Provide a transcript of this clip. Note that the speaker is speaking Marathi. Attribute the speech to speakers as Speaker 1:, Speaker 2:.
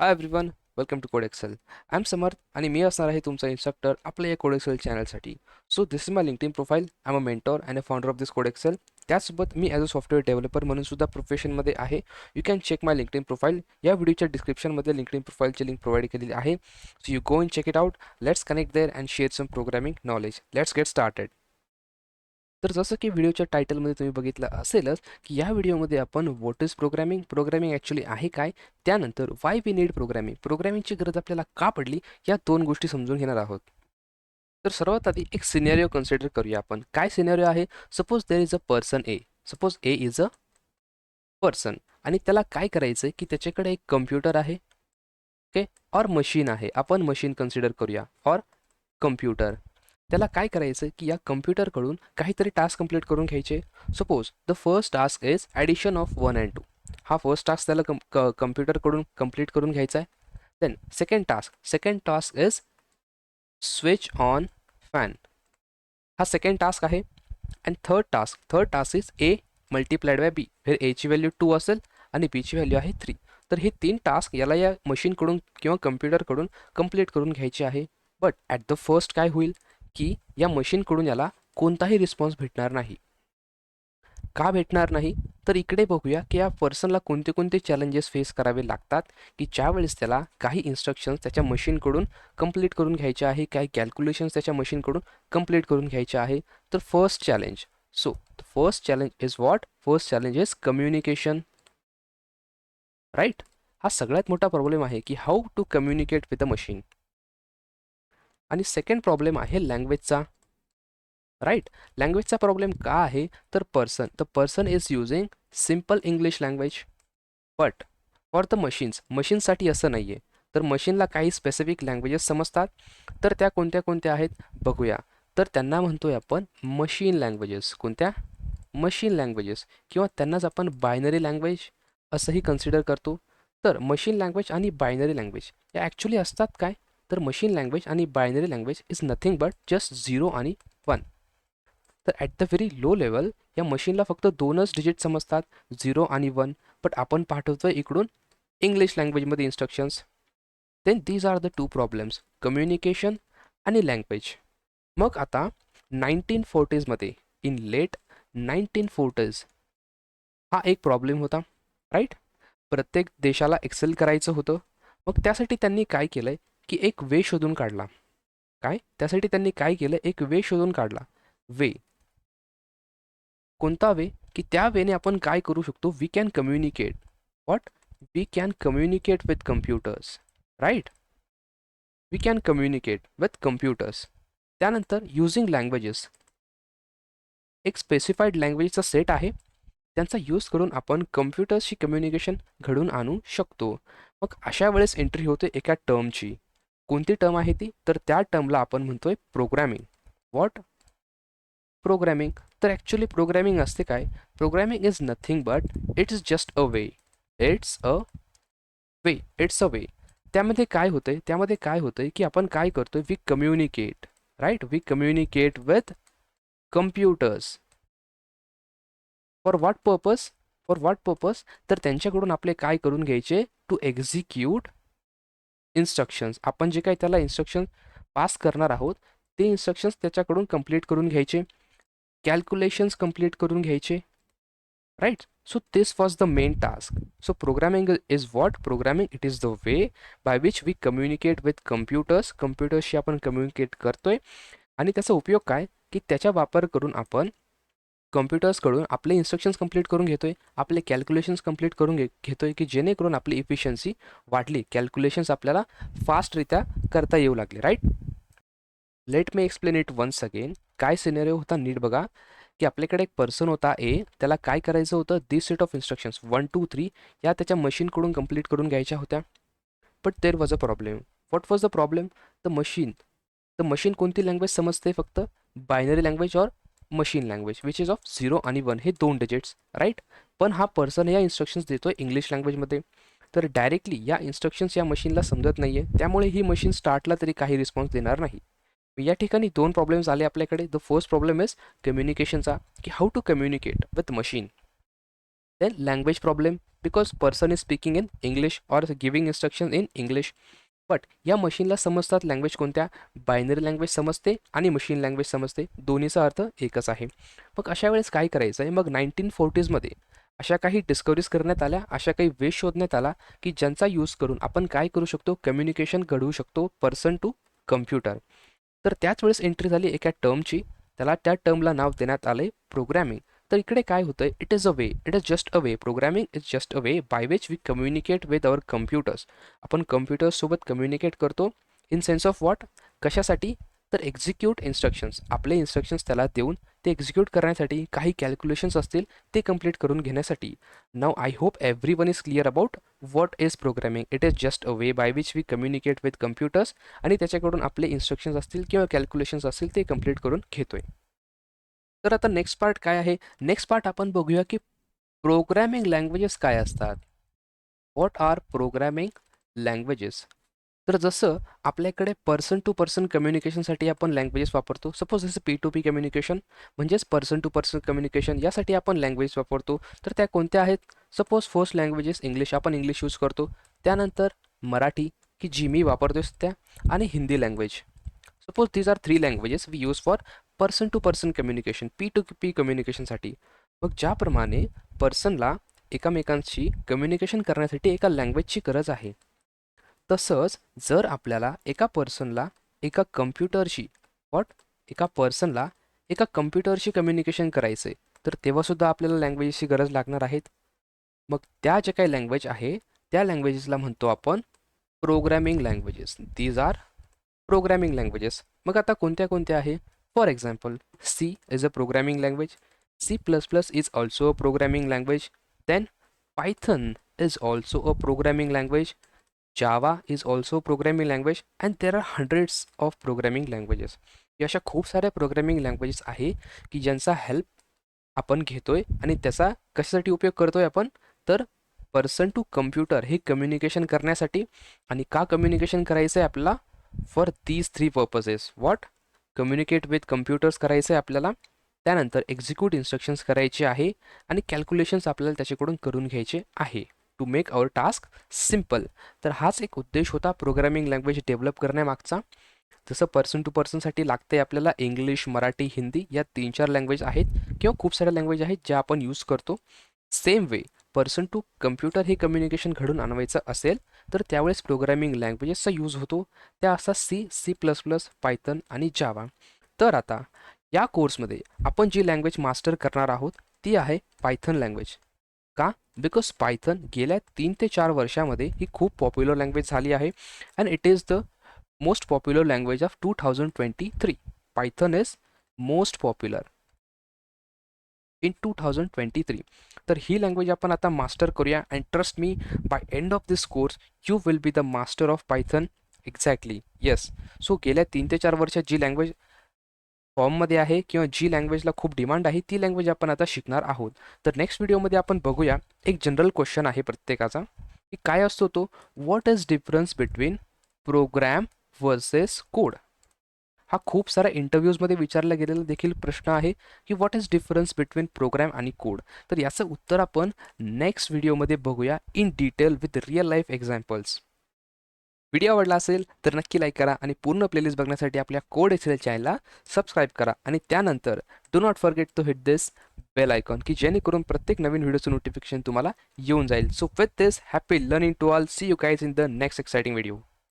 Speaker 1: High everyone, welcome to CodeExcel. I am Samarth आणि मी असणार आहे तुमचा इन्स्ट्रक्टर आपल्या या CodeExcel चॅनलसाठी. So this is my LinkedIn profile. I am a mentor and a founder of this CodeExcel. त्याचसोबत मी ॲज अ सॉफ्टवेअर डेव्हलपर म्हणून सुद्धा प्रोफेशनमध्ये आहे. You can check my LinkedIn profile. या व्हिडिओच्या डिस्क्रिप्शनमध्ये लिंक्डइन प्रोफाईलची लिंक प्रोव्हाइड केलेली आहे. So you go and check it out. Let's connect there and share some programming knowledge. Let's get started. तर जसं की व्हिडिओच्या टायटलमध्ये तुम्ही बघितलं असेलच की या व्हिडिओमध्ये आपण what is programming, programming actually आहे काय, त्यानंतर वाय वी नीड प्रोग्रामिंग, प्रोग्रामिंगची गरज आपल्याला का पडली, या दोन गोष्टी समजून घेणार आहोत. तर सर्वात आधी एक सिनेरिओ कन्सिडर करूया आपण. काय सिनेरिओ आहे? Suppose there is a person A. Suppose A is a person आणि त्याला काय करायचं की त्याच्याकडे एक कम्प्युटर आहे, ओके, और मशीन आहे. आपण मशीन कन्सिडर करूया और कम्प्युटर. त्याला काय करायचं की या कम्प्युटरकडून काहीतरी टास्क कंप्लीट करून घ्यायचे. Suppose the first task is addition of 1 and 2. हा फर्स्ट टास्क त्याला कम्प्युटरकडून कंप्लीट करून घ्यायचा आहे. Then second task is switch on fan. हा सेकंड टास्क आहे. And third task is A multiplied by B. फिर एची व्हॅल्यू 2 असेल आणि बीची व्हॅल्यू आहे 3. तर हे 3 टास्क याला या मशीनकडून किंवा कम्प्युटरकडून कंप्लीट करून घ्यायचे आहे. बट ॲट द फर्स्ट काय होईल की या मशीनकडून याला कोणताही रिस्पॉन्स भेटणार नाही. का भेटणार नाही? तर इकडे बघूया की या पर्सनला कोणते कोणते चॅलेंजेस फेस करावे लागतात की ज्यावेळेस त्याला काही इन्स्ट्रक्शन्स त्याच्या मशीनकडून कंप्लीट करून घ्यायचे आहे, काही कॅल्क्युलेशन्स त्याच्या मशीनकडून कंप्लीट करून घ्यायचे आहे. तर first challenge, so first challenge is what? First challenge is communication, right. हा सगळ्यात मोठा प्रॉब्लेम आहे की how to communicate with a machine. आणि सेकंड प्रॉब्लेम आहे लँग्वेजचा, राईट. लँग्वेजचा प्रॉब्लेम का आहे? तर the person is using simple English language. But for the मशीनसाठी असं नाही आहे. तर मशीनला काही स्पेसिफिक लँग्वेजेस समजतात. तर त्या कोणत्या कोणत्या आहेत बघूया. तर त्यांना म्हणतोय आपण मशीन लँग्वेजेस. कोणत्या? मशीन लँग्वेजेस, किंवा त्यांनाच आपण बायनरी लँग्वेज असंही कन्सिडर करतो. तर मशीन लँग्वेज आणि बायनरी लँग्वेज या ॲक्च्युली असतात काय? तर मशीन लँग्वेज आणि binary language is nothing but just 0 आणि 1. तर at the very low level या मशीनला फक्त 2च डिजिट समजतात, 0 आणि 1. बट आपण पाठवतोय इकडून इंग्लिश लँग्वेजमध्ये instructions. Then these are the 2 problems, communication आणि लँग्वेज. मग आता 1940मध्ये, इन लेट 1940s, हा एक प्रॉब्लेम होता, राईट. प्रत्येक देशाला एक्सेल करायचं होतं. मग त्यासाठी त्यांनी काय केलंय की एक वे शोधून काढला. काय? त्यासाठी त्यांनी काय केलं? एक वे शोधून काढला. वे कोणता वे? की त्या वेने आपण काय करू शकतो? We can communicate. What? We can communicate with computers, right. We can communicate with computers. त्यानंतर युझिंग लँग्वेजेस, एक स्पेसिफाईड लँग्वेजचा सेट आहे, त्यांचा यूज करून आपण कम्प्युटर्सशी कम्युनिकेशन घडून आणू शकतो. मग अशा वेळेस एंट्री होते एका टर्मची. कोणती टर्म आहे ती? तर त्या टर्मला आपण म्हणतोय प्रोग्रॅमिंग. व्हॉट? प्रोग्रॅमिंग. तर ॲक्च्युली प्रोग्रॅमिंग असते काय? Programming is nothing but it's just a way. It's a way. It's a way. त्यामध्ये काय होतंय की आपण काय करतोय? We communicate, right. We communicate with computers. For what purpose? For what purpose? तर त्यांच्याकडून आपले काय करून घ्यायचे? To execute instructions. आपण जे काही त्याला इन्स्ट्रक्शन पास करणार आहोत ते इन्स्ट्रक्शन्स त्याच्याकडून कंप्लीट करून घ्यायचे, कॅल्क्युलेशन्स कंप्लीट करून घ्यायचे, right. So this was the main task. So programming is what? Programming it is the way by which we communicate with computers. कम्प्युटर्सशी आपण कम्युनिकेट करतोय. आणि त्याचा उपयोग काय? की त्याचा वापर करून आपण कम्प्युटर्सकडून आपले इन्स्ट्रक्शन्स कंप्लीट करून घेतोय, आपले कॅल्क्युलेशन्स कंप्लीट करून घेतोय की जेणेकरून आपली इफिशियन्सी वाढली, कॅल्क्युलेशन्स आपल्याला फास्टरित्या करता येऊ लागले, right. Let me explain it once again. काय सिनेरिओ होता नीट बघा. की आपल्याकडे एक पर्सन होता ए. त्याला काय करायचं होतं? दिस सेट ऑफ इन्स्ट्रक्शन्स 1 2 3 या त्याच्या मशीनकडून कंप्लीट करून घ्यायच्या होत्या. But there was a problem. What was the problem? The machine कोणती लँग्वेज समजते? फक्त बायनरी लँग्वेज और machine language which is of 0 आणि 1, हे 2 डिजिट्स, राईट. पण हा पर्सन या इन्स्ट्रक्शन्स देतोय इंग्लिश लँग्वेजमध्ये. तर डायरेक्टली या इन्स्ट्रक्शन्स या मशीनला समजत नाहीये, त्यामुळे ही मशीन स्टार्टला तरी काही रिस्पॉन्स देणार नाही. या ठिकाणी 2 प्रॉब्लेम्स आले आपल्याकडे. द फर्स्ट प्रॉब्लेम इज कम्युनिकेशनचा, की how to communicate with machine. Then language problem, because person is speaking in English or giving instruction in English. But या मशीनला समजतात लँग्वेज कोणत्या? बायनरी लँग्वेज समजते आणि मशीन लँग्वेज समजते, दोन्हीचा अर्थ एकच आहे. मग अशा वेळेस काय करायचं आहे? मग 1940मध्ये अशा काही डिस्कवरीज करण्यात आल्या, अशा काही वेज शोधण्यात आला की ज्यांचा यूज करून आपण काय करू शकतो? कम्युनिकेशन घडवू शकतो पर्सन टू कम्प्युटर. तर त्याच वेळेस एंट्री झाली एका टर्मची, त्या टर्मला नाव देण्यात आले प्रोग्रॅमिंग. तर इकडे काय होतंय? It is a way, it is just a way, programming is just a way by which we communicate with our computers. आपण कम्प्युटर्ससोबत कम्युनिकेट करतो इन सेन्स ऑफ व्हॉट? कशासाठी? तर एक्झिक्यूट इन्स्ट्रक्शन्स, आपले इन्स्ट्रक्शन्स त्याला देऊन ते एक्झिक्यूट करण्यासाठी, काही कॅल्क्युलेशन्स असतील ते कंप्लीट करून घेण्यासाठी. Now I hope everyone is clear about what is programming. It is just a way by which we communicate with computers आणि त्याच्याकडून आपले इन्स्ट्रक्शन्स असतील किंवा कॅल्क्युलेशन्स असतील ते कंप्लीट करून घेतोय. तर आता नेक्स्ट पार्ट काय आहे? नेक्स्ट पार्ट आपण बघूया की प्रोग्रॅमिंग लँग्वेजेस काय असतात. What are programming languages? तर जसं आपल्याकडे पर्सन टू पर्सन कम्युनिकेशनसाठी आपण लँग्वेजेस वापरतो. सपोज जसं P2P कम्युनिकेशन म्हणजेच पर्सन टू पर्सन कम्युनिकेशन, यासाठी आपण लँग्वेज वापरतो. तर त्या कोणत्या आहेत? सपोज फर्स्ट लँग्वेजेस इंग्लिश, आपण इंग्लिश यूज करतो. त्यानंतर मराठी की जी मी वापरतोय सध्या, आणि Hindi language. Suppose these are 3 languages we use for person to person communication, P2P कम्युनिकेशनसाठी. मग ज्याप्रमाणे पर्सनला एकमेकांशी कम्युनिकेशन करण्यासाठी एका लँग्वेजची गरज आहे, तसंच जर आपल्याला एका पर्सनला एका कम्प्युटरशी व्हॉट एका पर्सनला एका कम्प्युटरशी कम्युनिकेशन करायचं आहे, तर तेव्हासुद्धा आपल्याला लँग्वेजची गरज लागणार आहेत. मग त्या ज्या काही लँग्वेज आहे त्या लँग्वेजेसला म्हणतो आपण programming languages. These are programming languages. मग आता कोणत्या कोणत्या आहे? For example, C is a programming language, C++ is also a programming language, then Python is also a programming language, Java is also a programming language, and there are hundreds of programming languages. या अशा खूप साऱ्या प्रोग्रॅमिंग लँग्वेजेस आहे की ज्यांचा हेल्प आपण घेतोय आणि त्याचा कशासाठी उपयोग करतोय आपण? तर पर्सन टू कम्प्युटर हे कम्युनिकेशन करण्यासाठी. आणि का कम्युनिकेशन करायचं आहे आपल्याला? For these 3 purposes. What? Communicate with computers करायचं आहे आपल्याला, त्यानंतर एक्झिक्यूट इन्स्ट्रक्शन्स करायचे आहे, आणि कॅल्क्युलेशन्स आपल्याला त्याच्याकडून करून घ्यायचे आहे to make our task simple. तर हाच एक उद्देश होता प्रोग्रॅमिंग लँग्वेज डेव्हलप करण्यामागचा. जसं पर्सन टू पर्सनसाठी लागते आपल्याला इंग्लिश, मराठी, हिंदी या 3-4 लँग्वेज आहेत किंवा खूप साऱ्या लँग्वेज आहेत ज्या आपण यूज करतो. Same way person to computer हे कम्युनिकेशन घडून आणवायचं असेल तर त्यावेळेस प्रोग्रॅमिंग लँग्वेजेसचा यूज होतो. त्या असतात C++, पायथन आणि जावा. तर आता या कोर्समध्ये आपण जी लँग्वेज मास्टर करणार आहोत ती आहे पायथन लँग्वेज. का? बिकॉज पायथन गेल्या 3 ते 4 वर्षामध्ये ही खूप पॉप्युलर लँग्वेज झाली आहे and it is the most popular language of 2023. Python is most popular in 2023. तर ही लँग्वेज आपण आता मास्टर करूया and trust me, by end of this course you will be the master of Python. Exactly, yes. So गेल्या 3 ते 4 वर्षात जी लँग्वेज फॉर्ममध्ये आहे किंवा जी लँग्वेजला खूप डिमांड आहे ती लँग्वेज आपण आता शिकणार आहोत. तर नेक्स्ट व्हिडिओमध्ये आपण बघूया, एक जनरल क्वेश्चन आहे प्रत्येकाचा की काय असतो तो? What is difference between program versus code? हा खूप साऱ्या इंटरव्ह्यूजमध्ये विचारला गेलेला देखील प्रश्न आहे की what is difference between program आणि कोड. तर याचं उत्तर आपण नेक्स्ट व्हिडिओमध्ये बघूया in detail with real life examples. व्हिडिओ आवडला असेल तर नक्की लाईक करा आणि पूर्ण प्लेलिस्ट बघण्यासाठी आपल्या कोड एक्सेल चॅनलला सबस्क्राईब करा आणि त्यानंतर do not forget to hit this bell icon की जेणेकरून प्रत्येक नवीन व्हिडिओचं नोटिफिकेशन तुम्हाला येऊन जाईल. So with this happy learning to all. See you guys in the next exciting video.